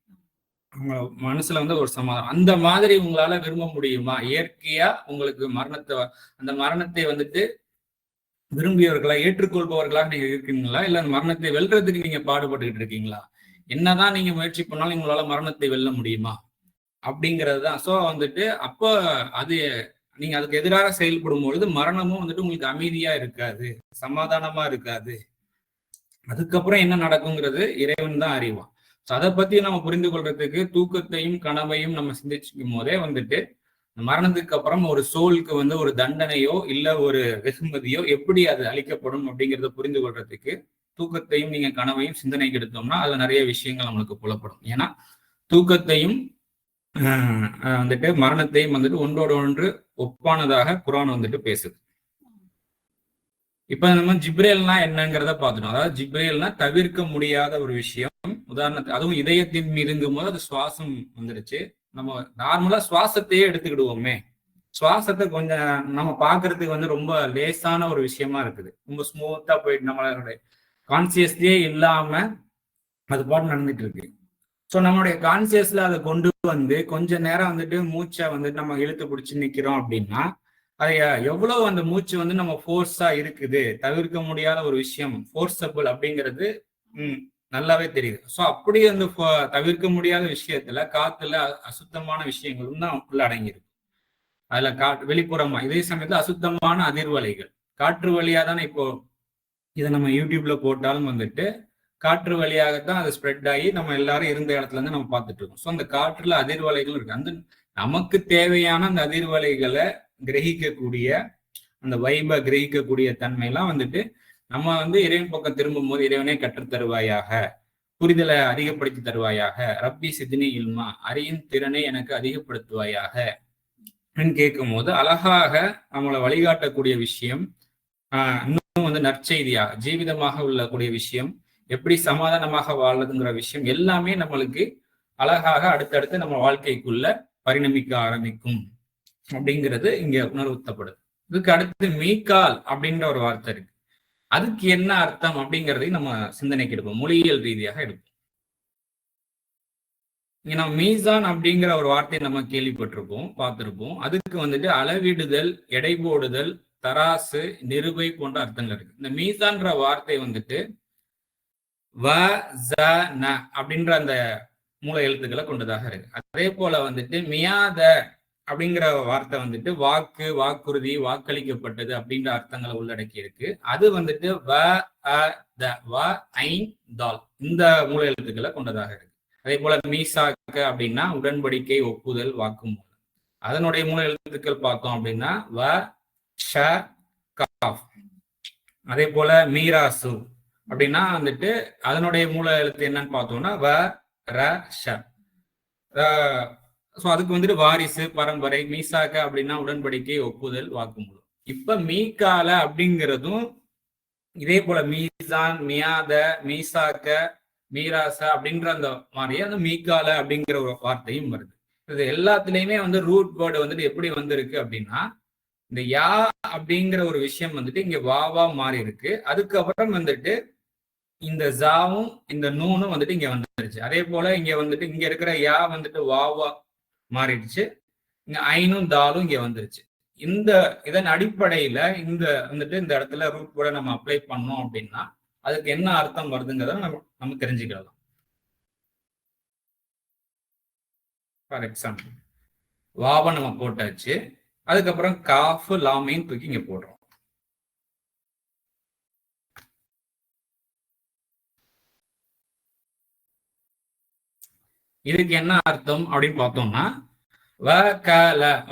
A: மனசுல வந்து ஒரு சமாதானம். அந்த மாதிரி உங்களால விரும்ப முடியுமா? இயற்கையா உங்களுக்கு அந்த மரணத்தை வந்துட்டு விரும்பியவர்களா, ஏற்றுக்கொள்பவர்களாக நீங்க இருக்கீங்களா, இல்ல மரணத்தை வெல்றதுக்கு நீங்க பாடுபட்டுக்கிட்டு இருக்கீங்களா? என்னதான் நீங்க முயற்சி பண்ணாலும் உங்களால மரணத்தை வெல்ல முடியுமா அப்படிங்கிறது தான். ஸோ வந்துட்டு அப்போ அது நீங்க அதுக்கு எதிராக செயல்படும் பொழுது மரணமும் வந்துட்டு உங்களுக்கு அமைதியா இருக்காது, சமாதானமா இருக்காது. அதுக்கப்புறம் என்ன நடக்குங்கிறது இறைவன் தான் அறிவான். அதை பத்தி நம்ம புரிந்து கொள்றதுக்கு தூக்கத்தையும் கனவையும் நம்ம சிந்திச்சுக்கும் போதே வந்துட்டு மரணத்துக்கு அப்புறம் ஒரு சோலுக்கு வந்து ஒரு தண்டனையோ இல்ல ஒரு வெகுமதியோ எப்படி அது அளிக்கப்படும் அப்படிங்கிறத புரிந்து கொள்றதுக்கு தூக்கத்தையும் நீங்க கனவையும் சிந்தனைக்கு எடுத்தோம்னா அதுல நிறைய விஷயங்கள் நம்மளுக்கு புலப்படும். ஏன்னா தூக்கத்தையும் வந்துட்டு மரணத்தையும் வந்துட்டு ஒன்றோடு ஒன்று ஒப்பானதாக குர்ஆன் வந்துட்டு பேசுது. இப்ப நம்ம ஜிப்ரேல்னா என்னங்கிறத பார்த்துட்டோம். அதாவது ஜிப்ரேல்னா தவிர்க்க முடியாத ஒரு விஷயம். உதாரணத்துக்கு அதுவும் இதயத்தின் மீதுங்கும் போது அது சுவாசம் வந்துருச்சு. நம்ம நார்மலா சுவாசத்தையே எடுத்துக்கிடுவோமே, சுவாசத்தை கொஞ்சம் நம்ம பாக்குறதுக்கு வந்து ரொம்ப லேசான ஒரு விஷயமா இருக்குது. ரொம்ப ஸ்மூத்தா போயிட்டு நம்மளுடைய கான்சியஸ்லயே இல்லாம அது பாட்டு நடந்துட்டு இருக்கு. ஸோ நம்மளுடைய கான்சியஸ்ல அதை கொண்டு வந்து கொஞ்ச நேரம் வந்துட்டு மூச்சை வந்துட்டு நம்ம இழுத்து பிடிச்சி நிக்கிறோம் அப்படின்னா அது எவ்வளவு அந்த மூச்சு வந்து நம்ம ஃபோர்ஸா இருக்குது, தவிர்க்க முடியாத ஒரு விஷயம், ஃபோர்ஸபிள் அப்படிங்கிறது நல்லாவே தெரியுது. ஸோ அப்படி அந்த தவிர்க்க முடியாத விஷயத்துல காத்துல அசுத்தமான விஷயங்களும் தான் உள்ள அடங்கியிருக்கு. அதுல வெளிப்புறமா இதே சமயத்துல அசுத்தமான அதிர்வலைகள் காற்று வழியா தானே இப்போ இதை நம்ம யூடியூப்ல போட்டாலும் வந்துட்டு காற்று வழியாகத்தான் அது ஸ்ப்ரெட் ஆகி நம்ம எல்லாரும் இருந்த இடத்துல இருந்து நம்ம பார்த்துட்டு இருக்கோம். ஸோ அந்த காற்றுல அதிர்வலைகள் இருக்கு. அந்த நமக்கு தேவையான அந்த அதிர்வலைகளை கிரகிக்கக்கூடிய அந்த வைபை கிரகிக்கக்கூடிய தன்மையெல்லாம் வந்துட்டு நம்ம வந்து இறைவன் பக்கம் திரும்பும் போது இறைவனே கற்றுத் தருவாயாக, புரிதலை அதிகப்படுத்தி தருவாயாக, ரப்பி சித்னி இல்மா, அறியின் திறனை எனக்கு அதிகப்படுத்துவாயாக கேட்கும் போது அழகாக நம்மளை வழிகாட்டக்கூடிய விஷயம், இன்னும் வந்து நற்செய்தியாக ஜீவிதமாக உள்ளக்கூடிய விஷயம், எப்படி சமாதானமாக வாழ்றதுங்கிற விஷயம் எல்லாமே நம்மளுக்கு அழகாக அடுத்தடுத்து நம்ம வாழ்க்கைக்குள்ள பரிணமிக்க ஆரம்பிக்கும் அப்படிங்கிறது இங்க உணர்வுத்தப்படுது. இதுக்கு அடுத்து மீகால் அப்படின்ற ஒரு வார்த்தை இருக்கு. அதுக்கு என்ன அர்த்தம் அப்படிங்கிறதையும் நம்ம சிந்தனைக்கு எடுப்போம், மொழியியல் ரீதியாக எடுப்போம். இங்க நம்ம மீசான் அப்படிங்கிற ஒரு வார்த்தையை நம்ம கேள்விப்பட்டிருப்போம், பார்த்திருப்போம். அதுக்கு வந்துட்டு அளவிடுதல், எடை போடுதல், தராசு, நிருபை போன்ற அர்த்தங்கள் இருக்கு. இந்த மீசான்ற வார்த்தை வந்துட்டு வ ஜ ந அப்படின்ற அந்த மூல எழுத்துக்களை கொண்டதாக இருக்கு. அதே போல வந்துட்டு மியாத அப்படிங்கிற வார்த்தை வந்துட்டு வாக்கு, வாக்குறுதி, வாக்களிக்கப்பட்டது அப்படின்ற அர்த்தங்களை உள்ளடக்கி இருக்கு. அது வந்துட்டு வ அ த வ ஐன் தால் இந்த மூல எழுத்துக்களை கொண்டதாக இருக்கு. அதே போல மீசாக்க அப்படின்னா உடன்படிக்கை, ஒப்புதல், வாக்குமூலம். அதனுடைய மூல எழுத்துக்கள் பார்த்தோம் அப்படின்னா வ ஷ காஃப். அதே போல மீராசு அப்படின்னா வந்துட்டு அதனுடைய மூல எழுத்து என்னன்னு பார்த்தோம்னா வ ர ஷ. ஸோ அதுக்கு வந்துட்டு வாரிசு, பரம்பரை. மீசாக்க அப்படின்னா உடன்படிக்கை, ஒப்புதல், வாக்குமூலம். இப்ப மீகால அப்படிங்கிறதும் இதே போல மீசான், மியாத, மீசாக்க, மீராச அப்படின்ற அந்த மாதிரி அந்த மீகால அப்படிங்கிற ஒரு வார்த்தையும் வருது. இது எல்லாத்துலயுமே வந்து ரூட் வேர்டு வந்துட்டு எப்படி வந்திருக்கு அப்படின்னா இந்த யா அப்படிங்கிற ஒரு விஷயம் வந்துட்டு இங்க வாவா மாறி இருக்கு. அதுக்கப்புறம் வந்துட்டு இந்த ஜாவும் இந்த நூனும் வந்துட்டு இங்க வந்துருச்சு. அதே போல இங்க வந்துட்டு இங்க இருக்கிற யா வந்துட்டு வாவா மாறிடுச்சு, இங்க ஐனும் தாலும் இங்க வந்துருச்சு. இதன் அடிப்படையில வந்துட்டு இந்த இடத்துல ரூட் கூட நம்ம அப்ளை பண்ணோம் அப்படின்னா அதுக்கு என்ன அர்த்தம் வருதுங்கிறத நம்ம தெரிஞ்சுக்கலாம். ஃபார் எக்ஸாம்பிள் வாவை நம்ம போட்டாச்சு, அதுக்கப்புறம் காஃப் லாமையும் தூக்கி இங்க போடுறோம். இதுக்கு என்ன அர்த்தம் அப்படின்னு பார்த்தோம்னா,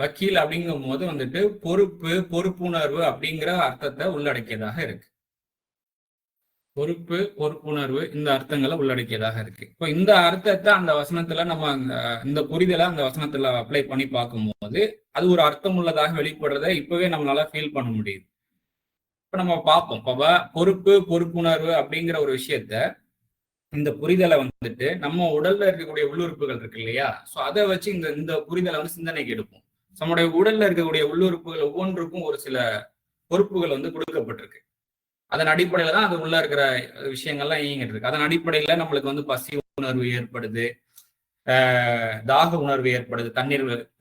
A: வக்கீல் அப்படிங்கும் போது வந்துட்டு பொறுப்பு, பொறுப்புணர்வு அப்படிங்கிற அர்த்தத்தை உள்ளடக்கியதாக இருக்கு. பொறுப்பு, பொறுப்புணர்வு இந்த அர்த்தங்களை உள்ளடக்கியதாக இருக்கு. இப்போ இந்த அர்த்தத்தை அந்த வசனத்துல நம்ம இந்த புரிதலை அந்த வசனத்துல அப்ளை பண்ணி பார்க்கும்போது அது ஒரு அர்த்தம் உள்ளதாக வெளிப்படுறத இப்பவே நம்மளால ஃபீல் பண்ண முடியுது. இப்ப நம்ம பார்ப்போம். இப்போ பொறுப்பு, பொறுப்புணர்வு அப்படிங்கிற ஒரு விஷயத்த இந்த புரிதலை வந்துட்டு நம்ம உடல்ல இருக்கக்கூடிய உள்ளுறுப்புகள் இருக்கு இல்லையா, சோ அதை வச்சு இந்த புரிதலை வந்து சிந்தனைக்கு எடுப்போம். நம்முடைய உடல்ல இருக்கக்கூடிய உள்ளுறுப்புகள் ஒவ்வொன்றுக்கும் ஒரு சில பொறுப்புகள் வந்து கொடுக்கப்பட்டிருக்கு. அதன் அடிப்படையில தான் அது உள்ள இருக்கிற விஷயங்கள்லாம் இயங்கிட்டு இருக்கு. அதன் அடிப்படையில நம்மளுக்கு வந்து பசி உணர்வு ஏற்படுது, தாக உணர்வு ஏற்படுது,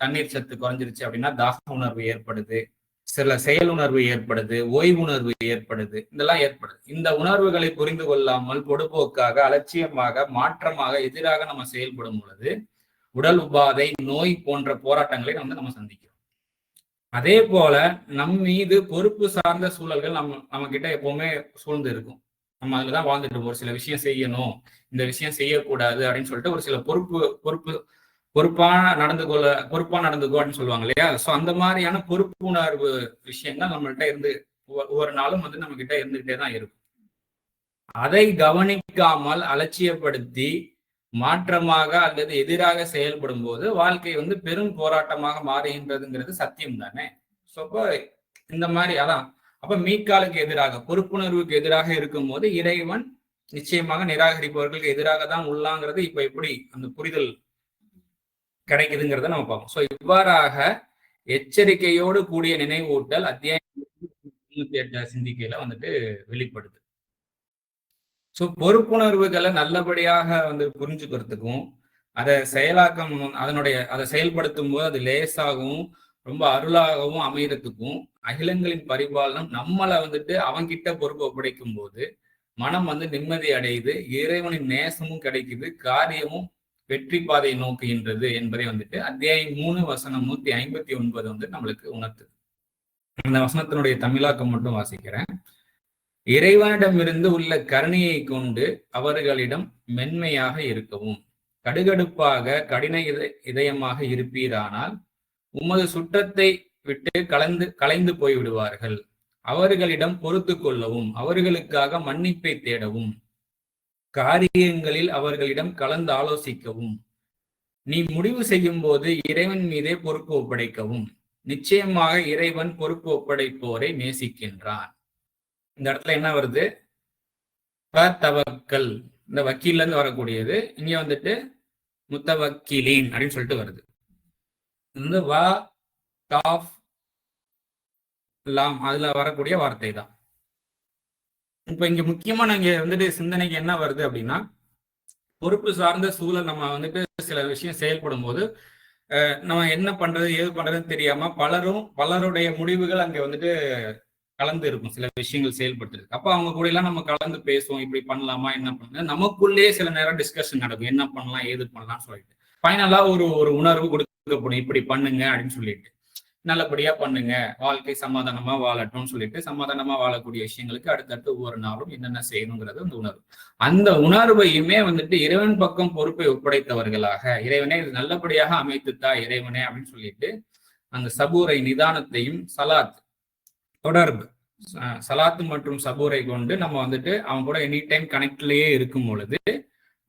A: தண்ணீர் சத்து குறைஞ்சிருச்சு அப்படின்னா தாக உணர்வு ஏற்படுது, சில செயல் உணர்வு ஏற்படுது, ஓய்வுணர்வு ஏற்படுது, இதெல்லாம் ஏற்படுது. இந்த உணர்வுகளை புரிந்து கொள்ளாமல் பொடுபோக்காக, அலட்சியமாக, மாற்றமாக, எதிராக நம்ம செயல்படும் பொழுது உடல் உபாதை, நோய் போன்ற போராட்டங்களை நம்ம சந்திக்கிறோம். அதே போல நம் மீது பொறுப்பு சார்ந்த சூழல்கள் நம்ம கிட்ட எப்பவுமே சூழ்ந்து இருக்கும். நம்ம அதுலதான் வாழ்ந்துட்டு ஒரு சில விஷயம் செய்யணும், இந்த விஷயம் செய்யக்கூடாது அப்படின்னு சொல்லிட்டு ஒரு சில பொறுப்பா நடந்துக்கோ அப்படின்னு சொல்லுவாங்க இல்லையா. சோ அந்த மாதிரியான பொறுப்பு உணர்வு விஷயங்கள் நம்மள்கிட்ட இருந்து ஒவ்வொரு நாளும் வந்து நம்ம கிட்ட இருந்துகிட்டே தான் இருக்கும். அதை கவனிக்காமல் அலட்சியப்படுத்தி மாற்றமாக அல்லது எதிராக செயல்படும் போது வாழ்க்கை வந்து பெரும் போராட்டமாக மாறுகின்றதுங்கிறது சத்தியம் தானே. சோ அப்போ இந்த மாதிரி அதான் அப்ப மீட்காலுக்கு எதிராக, பொறுப்புணர்வுக்கு எதிராக இருக்கும் போது இறைவன் நிச்சயமாக நிராகரிப்பவர்களுக்கு எதிராக தான் உள்ளாங்கிறது இப்ப எப்படி அந்த புரிதல் கிடைக்குதுங்கிறத நம்ம பார்ப்போம். சோ இவ்வாறாக எச்சரிக்கையோடு கூடிய நினைவூட்டல் அத்தியாயம் 98 சிந்திக்கையில வந்துட்டு வெளிப்படுது. சோ பொறுப்புணர்வுகளை நல்லபடியாக வந்து புரிஞ்சுக்கிறதுக்கும் அதை அதை செயல்படுத்தும் போது அது லேசாகவும் ரொம்ப அருளாகவும் அமையறதுக்கும் அகிலங்களின் பரிபாலனம் நம்மளை வந்துட்டு அவங்கிட்ட பொறுப்பு ஒப்படைக்கும் போது மனம் வந்து நிம்மதி அடையுது, இறைவனின் நேசமும் கிடைக்குது, காரியமும் வெற்றி பாதையை நோக்குகின்றது என்பதை வந்துட்டு அத்தியாயம் 3 வசனம் 159 வந்து நம்மளுக்கு உணர்த்துது. அந்த வசனத்தினுடைய தமிழாக்கம் மட்டும் வாசிக்கிறேன். இறைவனிடமிருந்து உள்ள கருணையை கொண்டு அவர்களிடம் மென்மையாக இருக்கவும், கடுகடுப்பாக கடின இதயமாக இருப்பீரானால் உமது சுற்றத்தை விட்டு கலைந்து போய்விடுவார்கள். அவர்களிடம் பொறுத்து கொள்ளவும், அவர்களுக்காக மன்னிப்பை தேடவும், காரியங்களில் அவர்களிடம் கலந்து ஆலோசிக்கவும், நீ முடிவு செய்யும் போது இறைவன் மீதே பொறுப்பு ஒப்படைக்கவும். நிச்சயமாக இறைவன் பொறுப்பு ஒப்படைப்போரை நேசிக்கின்றான். இந்த இடத்துல என்ன வருது? தவக்கல், இந்த வக்கீல்ல இருந்து வரக்கூடியது இங்க வந்துட்டு முத்தவக்கீலின் அப்படின்னு சொல்லிட்டு வருது. இந்த வா காஃப் லாம் அதுல வரக்கூடிய வார்த்தை தான். இப்ப இங்க முக்கியமா இங்க வந்துட்டு சிந்தனைக்கு என்ன வருது அப்படின்னா, பொறுப்பு சார்ந்த சூழல் நம்ம வந்துட்டு சில விஷயம் செயல்படும் போது நம்ம என்ன பண்றது ஏது பண்றதுன்னு தெரியாம பலருடைய முடிவுகள் அங்க வந்துட்டு கலந்து இருக்கும். சில விஷயங்கள் செயல்படுத்துறது அப்ப அவங்க கூட எல்லாம் நம்ம கலந்து பேசுவோம், இப்படி பண்ணலாமா என்ன பண்ண, நமக்குள்ளேயே சில நேரம் டிஸ்கஷன் நடக்கும், என்ன பண்ணலாம் ஏது பண்ணலாம்னு சொல்லிட்டு ஃபைனலா ஒரு உணர்வு கொடுக்கப்படும், இப்படி பண்ணுங்க அப்படின்னு சொல்லிட்டு நல்லபடியா பண்ணுங்க, வாழ்க்கை சமாதானமா வாழட்டும்னு சொல்லிட்டு சமாதானமா வாழக்கூடிய விஷயங்களுக்கு அடுத்தடுத்து ஒவ்வொரு நாளும் என்னென்ன செய்யணுங்கிறது அந்த உணர்வு. அந்த உணர்வையுமே வந்துட்டு இறைவன் பக்கம் பொறுப்பை ஒப்படைத்தவர்களாக, இறைவனே இது நல்லபடியாக அமைத்துத்தா இறைவனே அப்படின்னு சொல்லிட்டு அந்த சபூரை நிதானத்தையும் சலாத் தொடர்பு, சலாத்து மற்றும் சபூரை கொண்டு நம்ம வந்துட்டு அவன் கூட எனி டைம் கனெக்ட்லயே இருக்கும் பொழுது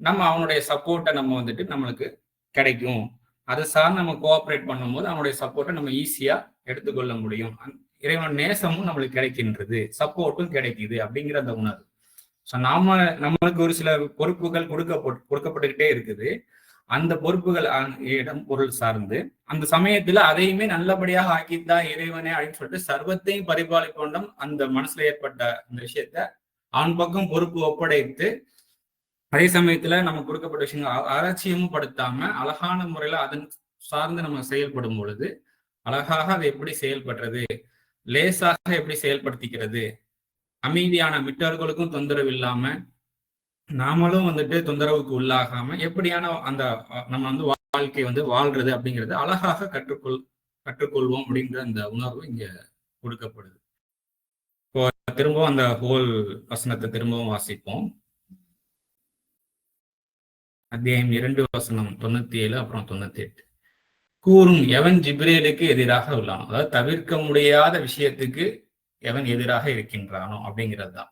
A: நம்ம அவனுடைய சப்போர்ட்டை நம்ம வந்துட்டு நம்மளுக்கு கிடைக்கும். அதை சார்ந்து நம்ம கோஆப்ரேட் பண்ணும்போது அவனுடைய சப்போர்ட்டை நம்ம ஈஸியா எடுத்துக்கொள்ள முடியும். இறைவன் நேசமும் நம்மளுக்கு கிடைக்கின்றது, சப்போர்ட்டும் கிடைக்குது அப்படிங்கிற அந்த உணர்வு. ஸோ நம்மளுக்கு ஒரு சில பொறுப்புகள் கொடுக்கப்பட்டுக்கிட்டே இருக்குது. அந்த பொறுப்புகள் இடம் பொருள் சார்ந்து அந்த சமயத்துல அதையுமே நல்லபடியாக ஆக்கித்தான் இறைவனே அப்படின்னு சொல்லிட்டு சர்வத்தையும் பரிபாலிக்கொண்டும் அந்த மனசுல ஏற்பட்ட அந்த விஷயத்த அவன் பக்கம் பொறுப்பு ஒப்படைத்து அதே சமயத்துல நமக்கு கொடுக்கப்பட்ட விஷயங்கள் அலட்சியமும் படுத்தாம அழகான முறையில அதன் சார்ந்து நம்ம செயல்படும் பொழுது அழகாக அதை எப்படி செயல்படுறது, லேசாக எப்படி செயல்படுத்திக்கிறது, அமைதியான மிட்டர்களுக்கும் தொந்தரவு இல்லாம நாமளும் வந்துட்டு தொந்தரவுக்கு உள்ளாகாம எப்படியான அந்த நம்ம வந்து வாழ்க்கை வந்து வாழ்றது அப்படிங்கிறது அழகாக கற்றுக்கொள்வோம் அப்படிங்கிற அந்த உணர்வு இங்க கொடுக்கப்படுது. இப்போ திரும்பவும் அந்த ஹோல் வசனத்தை திரும்பவும் வாசிப்போம். அத்தியாயம் 2 வசனம் 97 அப்புறம் 98. கூறும் எவன் ஜிப்ரேலுக்கு எதிராக உள்ளானோ, அதாவது தவிர்க்க முடியாத விஷயத்துக்கு எவன் எதிராக இருக்கின்றானோ அப்படிங்கிறது தான்.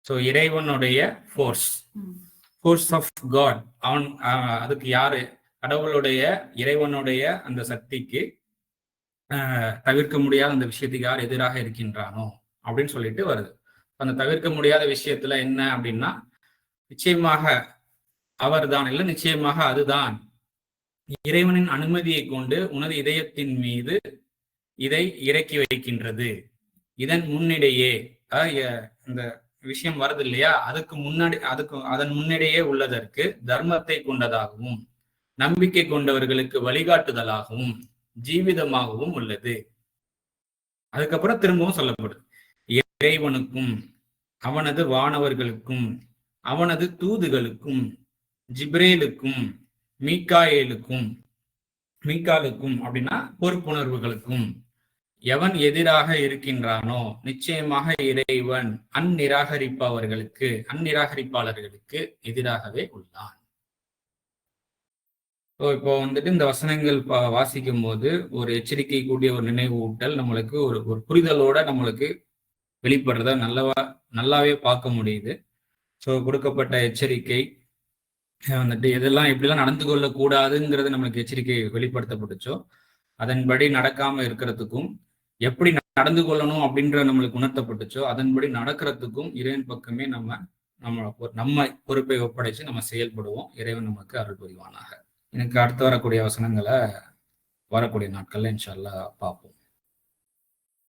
A: ஸோ இறைவனுடைய ஃபோர்ஸ் ஆஃப் காட், அவன் அதுக்கு யாரு, கடவுளுடைய இறைவனுடைய அந்த சக்திக்கு தவிர்க்க முடியாத அந்த விஷயத்துக்கு யார் எதிராக இருக்கின்றானோ அப்படின்னு சொல்லிட்டு வருது. அந்த தவிர்க்க முடியாத விஷயத்துல என்ன அப்படின்னா, நிச்சயமாக அவர்தான், இல்லை நிச்சயமாக அதுதான் இறைவனின் அனுமதியை கொண்டு உனது இதயத்தின் மீது இதை இறக்கி வைக்கின்றது. இதன் முன்னிடையே இந்த விஷயம் வருது இல்லையா, அதன் முன்னிடையே உள்ளதற்கு தர்மத்தை கொண்டதாகவும் நம்பிக்கை கொண்டவர்களுக்கு வழிகாட்டுதலாகவும் ஜீவிதமாகவும் உள்ளது. அதுக்கப்புறம் திரும்பவும் சொல்லப்படுது, இறைவனுக்கும் அவனது வானவர்களுக்கும் அவனது தூதுகளுக்கும் ஜிப்ரேலுக்கும் மீகாலுக்கும் அப்படின்னா பொறுப்புணர்வுகளுக்கும் எவன் எதிராக இருக்கின்றானோ நிச்சயமாக இறைவன் அந்நிராகரிப்பாளர்களுக்கு எதிராகவே உள்ளான். இப்போ வந்துட்டு இந்த வசனங்கள் வாசிக்கும் போது ஒரு எச்சரிக்கை கூடிய ஒரு நினைவு ஊட்டல் நம்மளுக்கு ஒரு புரிதலோட நம்மளுக்கு வெளிப்படுறத நல்லாவே பார்க்க முடியுது. ஸோ கொடுக்கப்பட்ட எச்சரிக்கை வந்துட்டு எதெல்லாம் எப்படிலாம் நடந்து கொள்ளக்கூடாதுங்கிறது நம்மளுக்கு எச்சரிக்கை வெளிப்படுத்தப்பட்டுச்சோ அதன்படி நடக்காம இருக்கிறதுக்கும், எப்படி நடந்து கொள்ளணும் அப்படின்ற நம்மளுக்கு உணர்த்தப்பட்டுச்சோ அதன்படி நடக்கிறதுக்கும் இறைவன் பக்கமே நம்ம பொறுப்பை ஒப்படைச்சு நம்ம செயல்படுவோம். இறைவன் நமக்கு அருள் புரிவானாக. எனக்கு அடுத்து வரக்கூடிய வசனங்களை வரக்கூடிய நாட்கள்ல இன்ஷா அல்லாஹ் பார்ப்போம்.